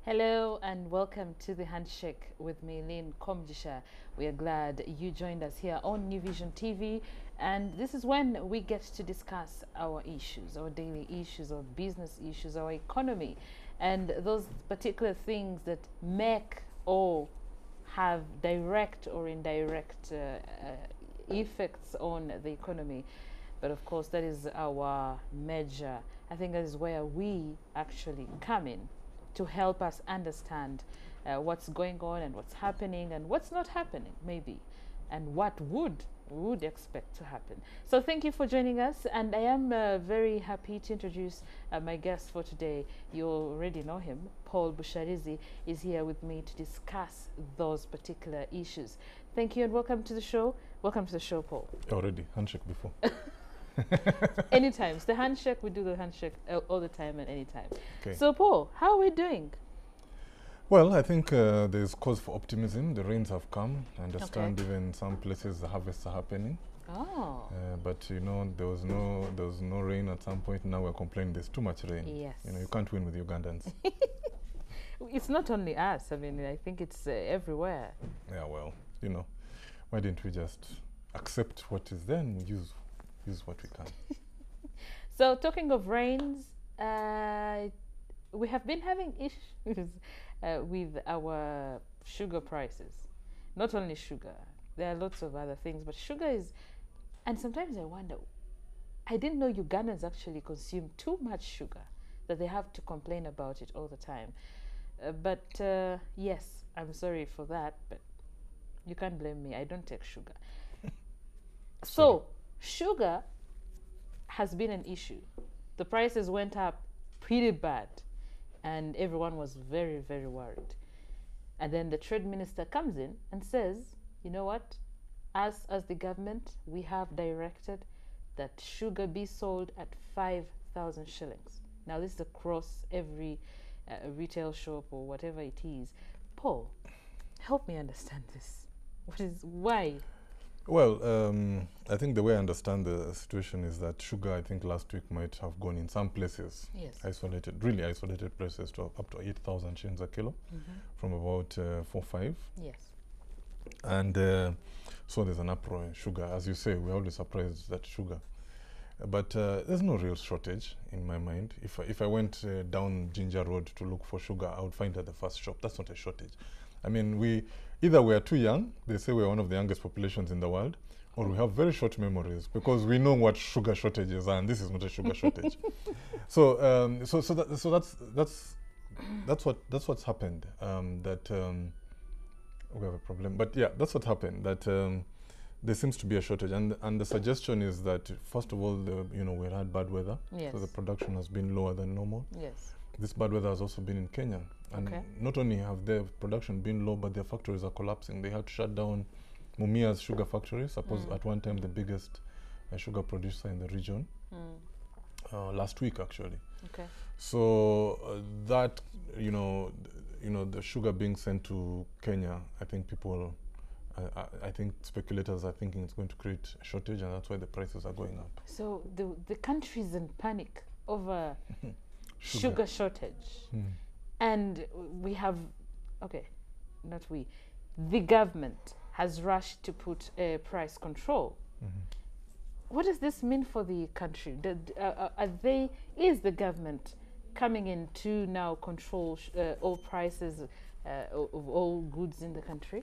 Hello and welcome to the Handshake with me, LYNN KOMUGISHA. We are glad you joined us here on New Vision TV, and this is when we get to discuss our issues, our daily issues, our business issues, our economy, and those particular things that make or have direct or indirect effects on the economy. But of course, that is our measure. I think that is where we actually come in to help us understand what's going on and what's happening and what's not happening, maybe, and what would expect to happen. So thank you for joining us, and I am very happy to introduce my guest for today. You already know him. Paul BUSHARIZI is here with me to discuss those particular issues. Thank you and welcome to the show. Welcome to the show, Paul. Already handshake before. Anytime. It's the handshake. We do the handshake all the time and anytime. Okay. So, Paul, how are we doing? Well, I think there's cause for optimism. The rains have come. I understand even in some places the harvests are happening. Oh. But you know, there was no rain at some point. Now we're complaining there's too much rain. Yes. You know, you can't win with Ugandans. It's not only us. I mean, I think it's everywhere. Yeah, well, you know, why didn't we just accept what is there and use what we can? So, talking of rains, we have been having issues with our sugar prices. Not only sugar, there are lots of other things, but sugar is, and sometimes I wonder, I didn't know Ugandans actually consume too much sugar, that they have to complain about it all the time. But yes, I'm sorry for that, but you can't blame me. I don't take sugar. So, sugar has been an issue. The prices went up pretty bad, and everyone was very, very worried. And then the trade minister comes in and says, you know what? Us, as the government, we have directed that sugar be sold at 5,000 shillings. Now, this is across every retail shop or whatever it is. Paul, help me understand this. Why? Well, I think the way I understand the situation is that sugar, I think last week might have gone in some places, yes, really isolated places, to up to 8,000 shillings a kilo, from about 4-5. Yes. And so there's an uproar in sugar. As you say, we're always surprised that sugar. But there's no real shortage in my mind. If I went down Ginger Road to look for sugar, I would find it at the first shop. That's not a shortage. I mean, either we're too young, they say we're one of the youngest populations in the world, or we have very short memories because we know what sugar shortages are, and this is not a sugar shortage. So that's what's happened. We have a problem, but yeah, that's what happened. That there seems to be a shortage, and the suggestion is that first of all, we had bad weather, so the production has been lower than normal. Yes. This bad weather has also been in Kenya. And not only have their production been low, but their factories are collapsing. They had to shut down Mumia's sugar factory, suppose at one time the biggest sugar producer in the region, last week actually. Okay. So that, the sugar being sent to Kenya, I think people, I think speculators are thinking it's going to create a shortage, and that's why the prices are going up. So the country's in panic over sugar shortage. And we have, the government has rushed to put price control. What does this mean for the country? Is the government coming in to now control all prices of all goods in the country?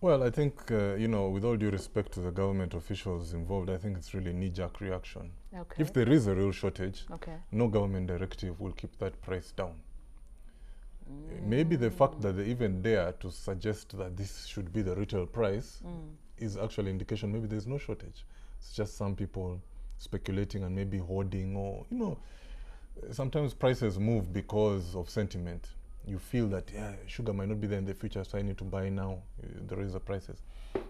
Well, I think, with all due respect to the government officials involved, I think it's really a knee-jerk reaction. Okay. If there is a real shortage, no government directive will keep that price down. Maybe the fact that they even dare to suggest that this should be the retail price is actually indication maybe there's no shortage. It's just some people speculating and maybe hoarding, or, sometimes prices move because of sentiment. You feel that, sugar might not be there in the future, so I need to buy now. There is the prices.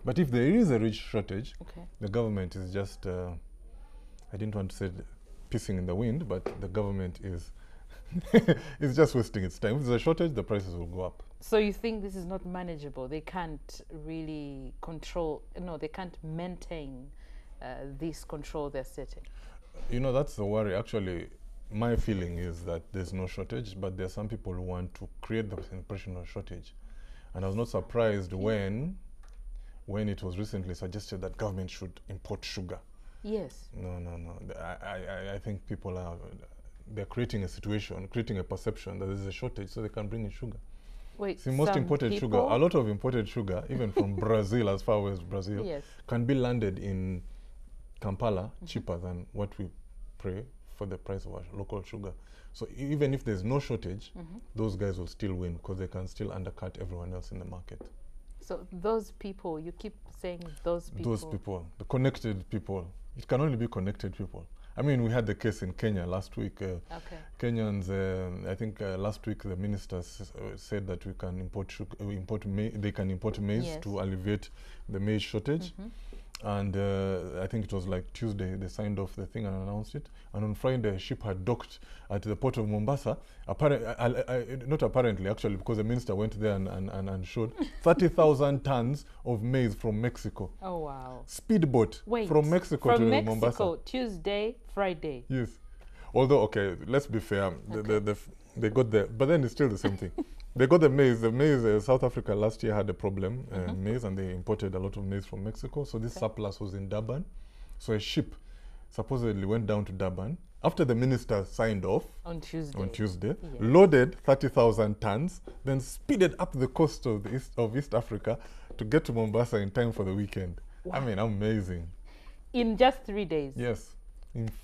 But if there is a rich shortage, the government is just, I didn't want to say pissing in the wind, but the government is it's just wasting its time. If there's a shortage, the prices will go up. So you think this is not manageable? They can't really control, they can't maintain this control they're setting? That's the worry. Actually, my feeling is that there's no shortage, but there are some people who want to create the impression of shortage. And I was not surprised when it was recently suggested that government should import sugar. Yes. No. I think people they're creating a situation, creating a perception that there's a shortage so they can bring in sugar. Wait, see, most imported sugar, a lot of imported sugar, even from Brazil, as far as Brazil, yes, can be landed in Kampala cheaper than what we pay for the price of our local sugar. So even if there's no shortage, those guys will still win because they can still undercut everyone else in the market. So those people, you keep saying those people. Those people, the connected people. It can only be connected people. I mean, we had the case in Kenya last week. Kenyans, I think last week the ministers said that we can import sugar, they can import maize, yes, to alleviate the maize shortage. And I think it was like Tuesday they signed off the thing and announced it. And on Friday, a ship had docked at the port of Mombasa. Not apparently, actually, because the minister went there and showed 30,000 tons of maize from Mexico. Oh, wow. Speedboat. Wait, from Mexico to Mombasa. From Mexico, Tuesday, Friday. Yes. Although, okay, let's be fair. Okay. They got there, but then it's still the same thing. They got the maize. The maize, South Africa last year had a problem, maize, and they imported a lot of maize from Mexico. So this surplus was in Durban. So a ship supposedly went down to Durban after the minister signed off on Tuesday, yes, loaded 30,000 tons, then speeded up the coast of East Africa to get to Mombasa in time for the weekend. Wow. I mean, amazing. In just 3 days. Yes,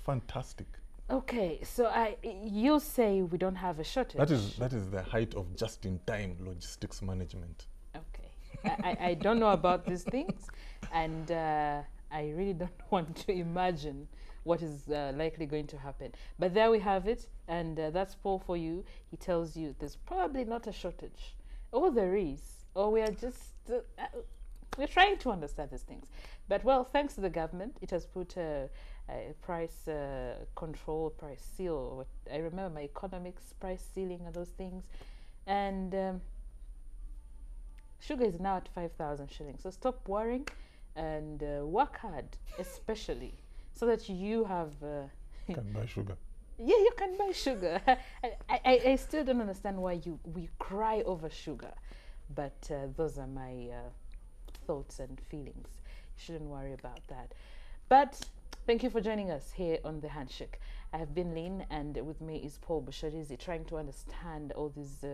fantastic. Okay, so you say we don't have a shortage. That is the height of just-in-time logistics management. Okay, I don't know about these things, and I really don't want to imagine what is likely going to happen. But there we have it, and that's Paul for you. He tells you there's probably not a shortage, or there is, or we are just we're trying to understand these things. But well, thanks to the government, it has put a price control, price seal. I remember my economics, price ceiling and those things. And sugar is now at 5,000 shillings. So stop worrying and work hard, especially so that you have... can buy sugar. Yeah, you can buy sugar. I still don't understand why we cry over sugar. But those are my thoughts and feelings. You shouldn't worry about that. But thank you for joining us here on The Handshake. I have been LYNN, and with me is Paul BUSHARIZI, trying to understand all these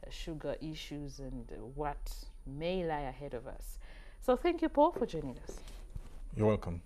sugar issues and what may lie ahead of us. So thank you, Paul, for joining us. You're welcome.